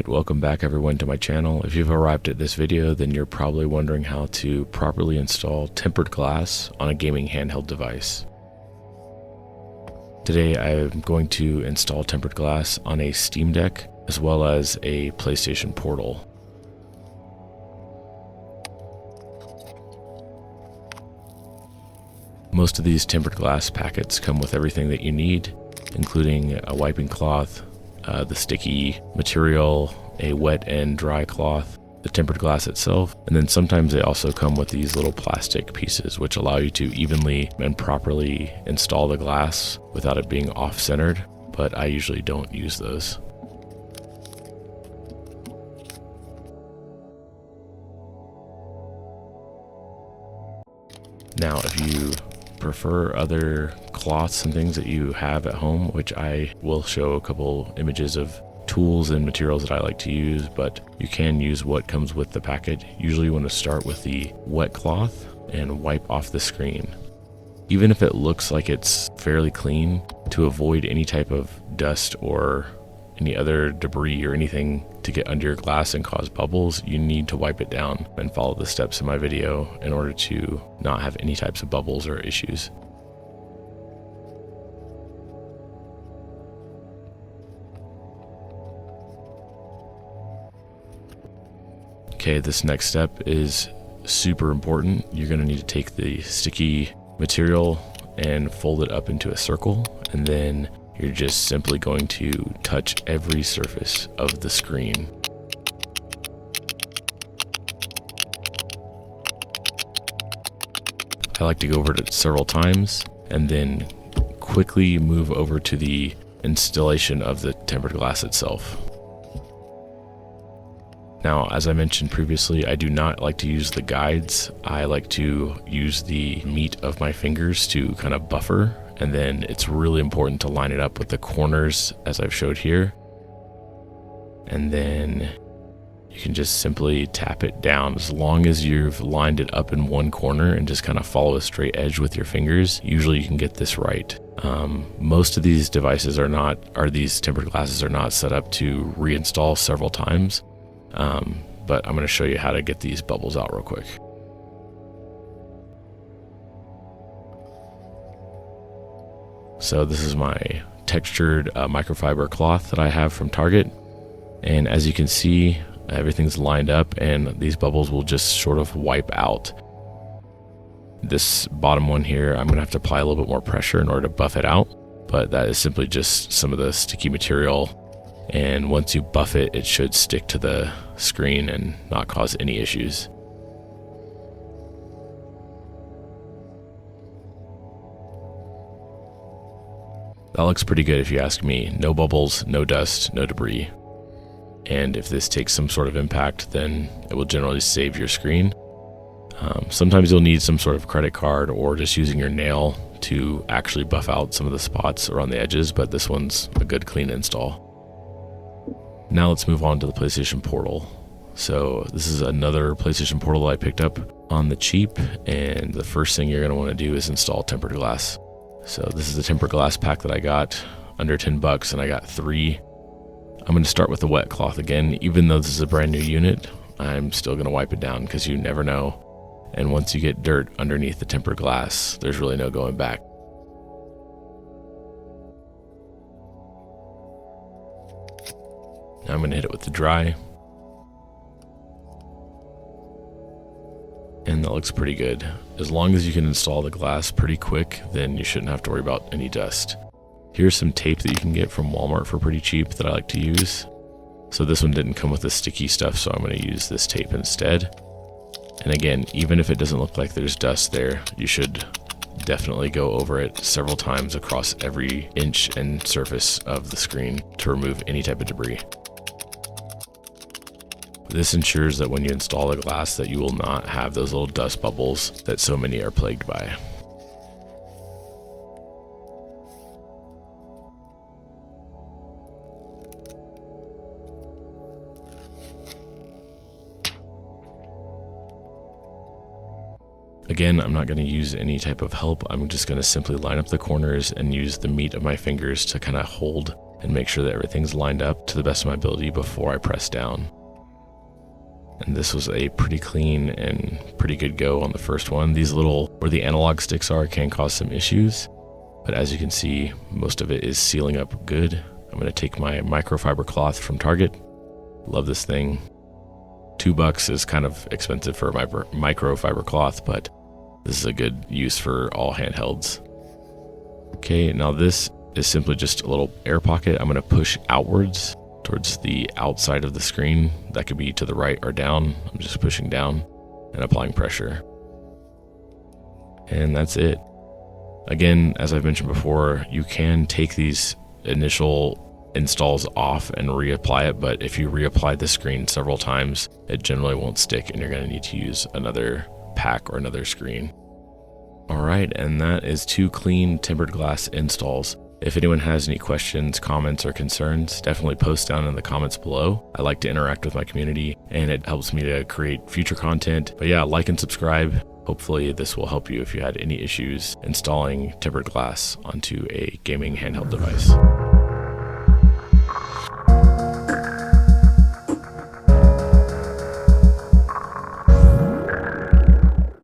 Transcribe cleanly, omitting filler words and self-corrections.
Alright, welcome back everyone to my channel. If you've arrived at this video, then you're probably wondering how to properly install tempered glass on a gaming handheld device. Today I am going to install tempered glass on a Steamdeck as well as a PlayStation Portal. Most of these tempered glass packets come with everything that you need, including a wiping cloth, the sticky material, a wet and dry cloth, the tempered glass itself, and then sometimes they also come with these little plastic pieces which allow you to evenly and properly install the glass without it being off-centered, but I usually don't use those. Now, if you prefer other cloths and things that you have at home, which I will show a couple images of tools and materials that I like to use, but you can use what comes with the packet. Usually you want to start with the wet cloth and wipe off the screen. Even if it looks like it's fairly clean, to avoid any type of dust or any other debris or anything to get under your glass and cause bubbles, you need to wipe it down and follow the steps in my video in order to not have any types of bubbles or issues. Okay, this next step is super important. You're going to need to take the sticky material and fold it up into a circle, and then you're just simply going to touch every surface of the screen. I like to go over it several times and then quickly move over to the installation of the tempered glass itself. Now, as I mentioned previously, I do not like to use the guides. I like to use the meat of my fingers to kind of buffer, and then it's really important to line it up with the corners as I've showed here. And then you can just simply tap it down. As long as you've lined it up in one corner and just kind of follow a straight edge with your fingers, usually you can get this right. Most of these devices these tempered glasses are not set up to reinstall several times. But I'm going to show you how to get these bubbles out real quick. So this is my textured microfiber cloth that I have from Target, and as you can see, everything's lined up and these bubbles will just sort of wipe out. This bottom one here, I'm going to have to apply a little bit more pressure in order to buff it out, but that is simply just some of the sticky material, and once you buff it, it should stick to the screen and not cause any issues. That looks pretty good if you ask me. No bubbles, no dust, no debris. And if this takes some sort of impact, then it will generally save your screen. Sometimes you'll need some sort of credit card or just using your nail to actually buff out some of the spots around the edges, but this one's a good clean install. Now let's move on to the PlayStation Portal. So this is another PlayStation Portal that I picked up on the cheap, and the first thing you're going to want to do is install tempered glass. So this is the tempered glass pack that I got, under 10 bucks, and I got 3. I'm going to start with the wet cloth again. Even though this is a brand new unit, I'm still going to wipe it down because you never know. And once you get dirt underneath the tempered glass, there's really no going back. Now I'm going to hit it with the dry. And that looks pretty good. As long as you can install the glass pretty quick, then you shouldn't have to worry about any dust. Here's some tape that you can get from Walmart for pretty cheap that I like to use. So this one didn't come with the sticky stuff, so I'm going to use this tape instead. And again, even if it doesn't look like there's dust there, you should definitely go over it several times across every inch and surface of the screen to remove any type of debris. This ensures that when you install the glass that you will not have those little dust bubbles that so many are plagued by. Again, I'm not going to use any type of help. I'm just going to simply line up the corners and use the meat of my fingers to kind of hold and make sure that everything's lined up to the best of my ability before I press down. And this was a pretty clean and pretty good go on the first one. These little, where the analog sticks are, can cause some issues, but as you can see, most of it is sealing up good. I'm going to take my microfiber cloth from Target. Love this thing. $2 is kind of expensive for a microfiber cloth, but this is a good use for all handhelds. Okay, now this is simply just a little air pocket. I'm going to push outwards towards the outside of the screen. That could be to the right or down. I'm just pushing down and applying pressure. And that's it. Again, as I've mentioned before, you can take these initial installs off and reapply it, but if you reapply the screen several times, it generally won't stick and you're going to need to use another pack or another screen. Alright, and that is 2 clean tempered glass installs. If anyone has any questions, comments, or concerns, definitely post down in the comments below. I like to interact with my community and it helps me to create future content. But yeah, like and subscribe. Hopefully this will help you if you had any issues installing tempered glass onto a gaming handheld device.